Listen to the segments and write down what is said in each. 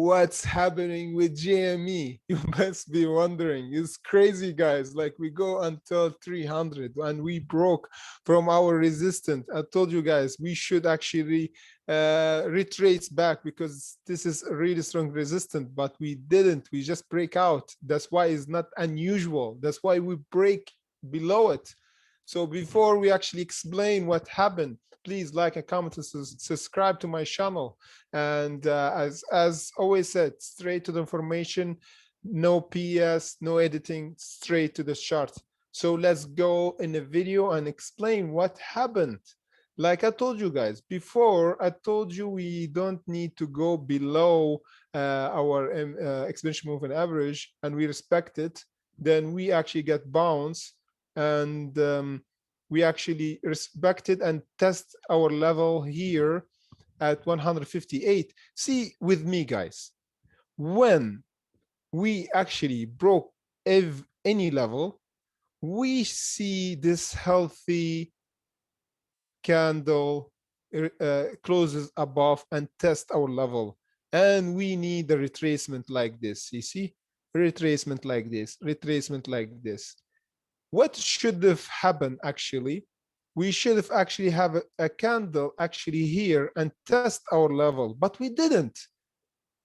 what's happening with GME? You must be wondering. It's crazy, guys. Like we go until 300 and we broke from our resistance. I told you guys we should actually retrace back because this is a really strong resistance, but we didn't. We just break out. That's why it's not unusual. That's why we break below it. So before we actually explain what happened, please like and comment and subscribe to my channel. And as always said, straight to the information, no PS, no editing, straight to the chart. So let's go in the video and explain what happened. Like I told you guys before, I told you we don't need to go below our exponential moving average, and we respect it. Then we actually get bounce, and we actually respect it and test our level here at 158. See with me, guys, when we actually broke any level, we see this healthy candle closes above and test our level, and we need a retracement like this. You see, retracement like this, retracement like this. What should have happened actually? We should have actually have a candle actually here and test our level, but we didn't.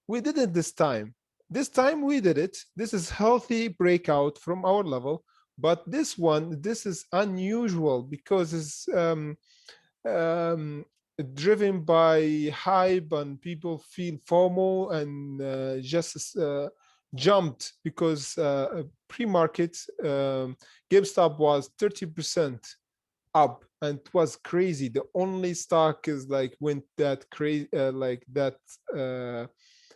We didn't this time. This time we did it. This is healthy breakout from our level, but this one, this is unusual because it's driven by hype and people feel FOMO and just jumped because pre-market GameStop was 30% up and it was crazy. The only stock is like went that crazy like that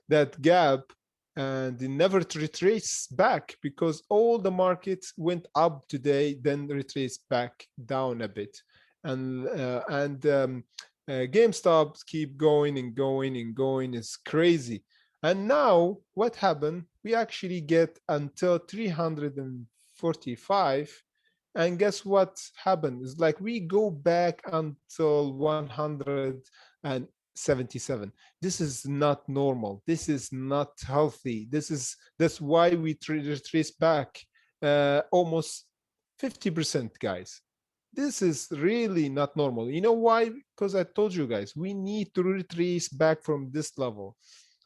that gap, and it never retraced back because all the markets went up today, then retraced back down a bit, and GameStop keep going and going and going. It's crazy. And now what happened? We actually get until 345, and guess what happened? It's like we go back until 177. This is not normal. This is not healthy. That's why we trace back almost 50%, guys. This is really not normal. You know why? Because I told you guys, we need to retrace back from this level.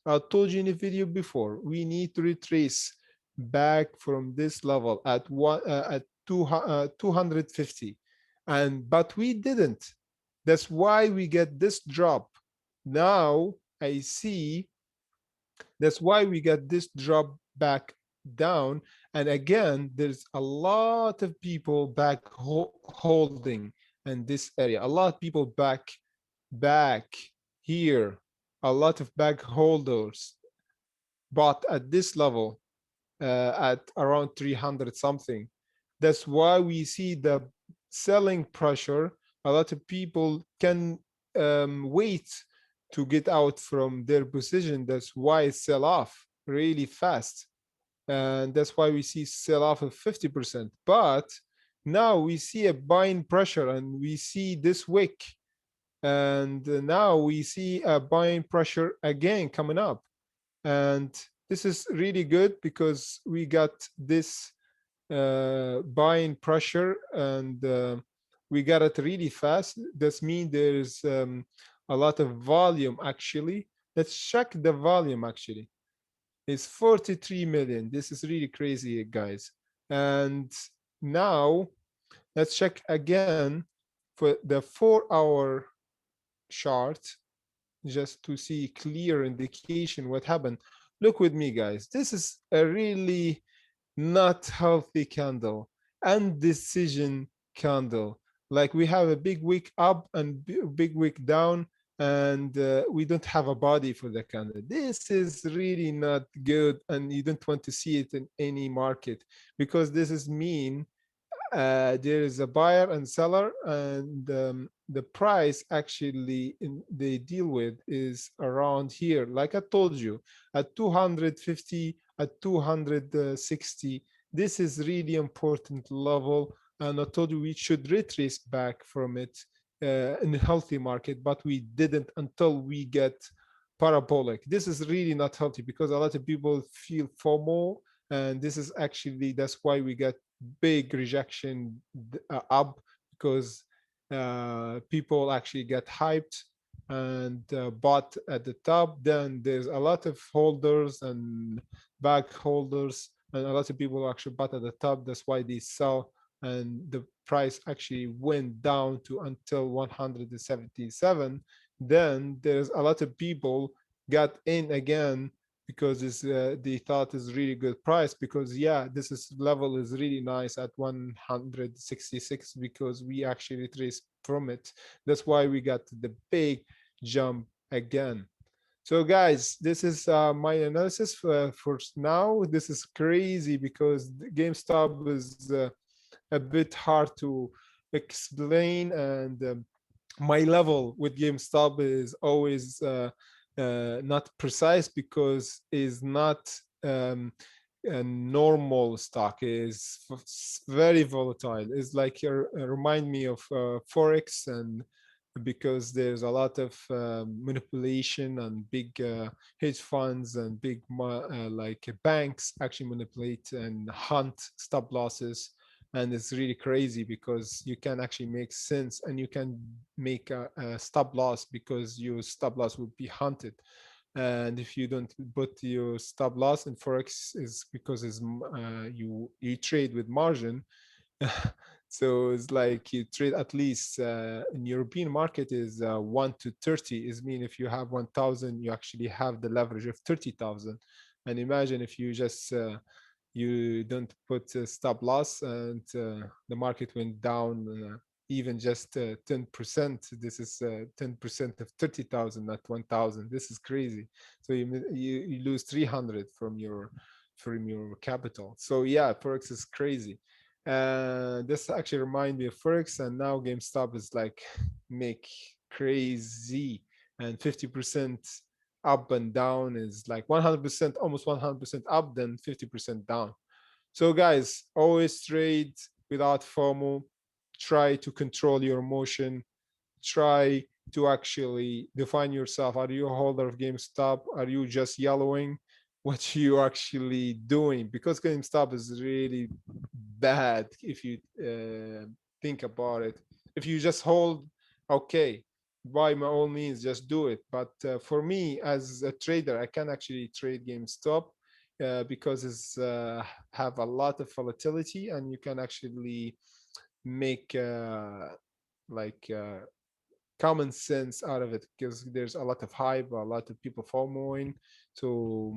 I told you in a video before, we need to retrace back from this level at 250, but we didn't. That's why we get this drop. Now I see that's why we get this drop back down, and again there's a lot of people back holding in this area, a lot of people back here, a lot of back holders, but at this level at around 300 something. That's why we see the selling pressure. A lot of people can wait to get out from their position. That's why it sell off really fast, and that's why we see sell off of 50%. But now we see a buying pressure, and we see this wick, and now we see a buying pressure again coming up, and this is really good because we got this buying pressure, and we got it really fast. That means there's a lot of volume actually. Let's check the volume actually. It's 43 million. This is really crazy, guys. And now let's check again for the 4-hour chart just to see clear indication what happened. Look with me, guys. This is a really not healthy candle, indecision candle. Like we have a big wick up and big wick down, and we don't have a body for the candle. This is really not good, and you don't want to see it in any market because this is mean there is a buyer and seller, and the price actually they deal with is around here. Like I told you, at 250, at 260, this is really important level, and I told you we should retrace back from it in a healthy market, but we didn't until we get parabolic. This is really not healthy because a lot of people feel FOMO, and this is actually that's why we get big rejection up, because people actually get hyped and bought at the top. Then there's a lot of holders and back holders, and a lot of people actually bought at the top. That's why they sell, and the price actually went down to until 177. Then there's a lot of people got in again because they thought is really good price, because yeah, this is level is really nice at 166, because we actually trace from it. That's why we got the big jump again. So guys, this is my analysis for now. This is crazy because GameStop is a bit hard to explain, and my level with GameStop is always not precise, because is not a normal stock, is very volatile. It's like remind me of Forex, and because there's a lot of manipulation, and big hedge funds and big like banks actually manipulate and hunt stop losses. And it's really crazy because you can actually make sense, and you can make a stop loss, because your stop loss would be hunted. And if you don't put your stop loss in Forex, is because it's you trade with margin. So it's like you trade at least in European market is 1 to 30, is mean if you have 1,000, you actually have the leverage of 30,000. And imagine if you just you don't put a stop loss, and the market went down even just 10%. This is 10% of 30,000, not 1,000. This is crazy. So you lose 300 from your capital. So yeah, Forex is crazy. This actually remind me of Forex, and now GameStop is like make crazy, and 50% up and down is like 100%, almost 100% up, then 50% down. So guys, always trade without FOMO. Try to control your emotion. Try to actually define yourself. Are you a holder of GameStop? Are you just yellowing? What you actually doing? Because GameStop is really bad if you think about it. If you just hold, okay, by my all means, just do it. But for me, as a trader, I can actually trade GameStop because it's have a lot of volatility, and you can actually make like common sense out of it, because there's a lot of hype, a lot of people following. So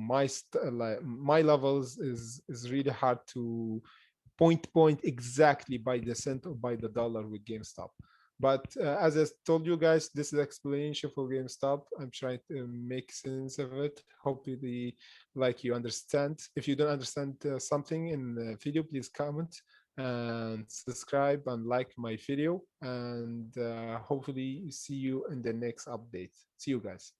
like my levels is really hard to point exactly by the cent or by the dollar with GameStop. But as I told you guys, this is explanation for GameStop. I'm trying to make sense of it. Hopefully, like you understand. If you don't understand something in the video, please comment and subscribe and like my video. And hopefully see you in the next update. See you guys.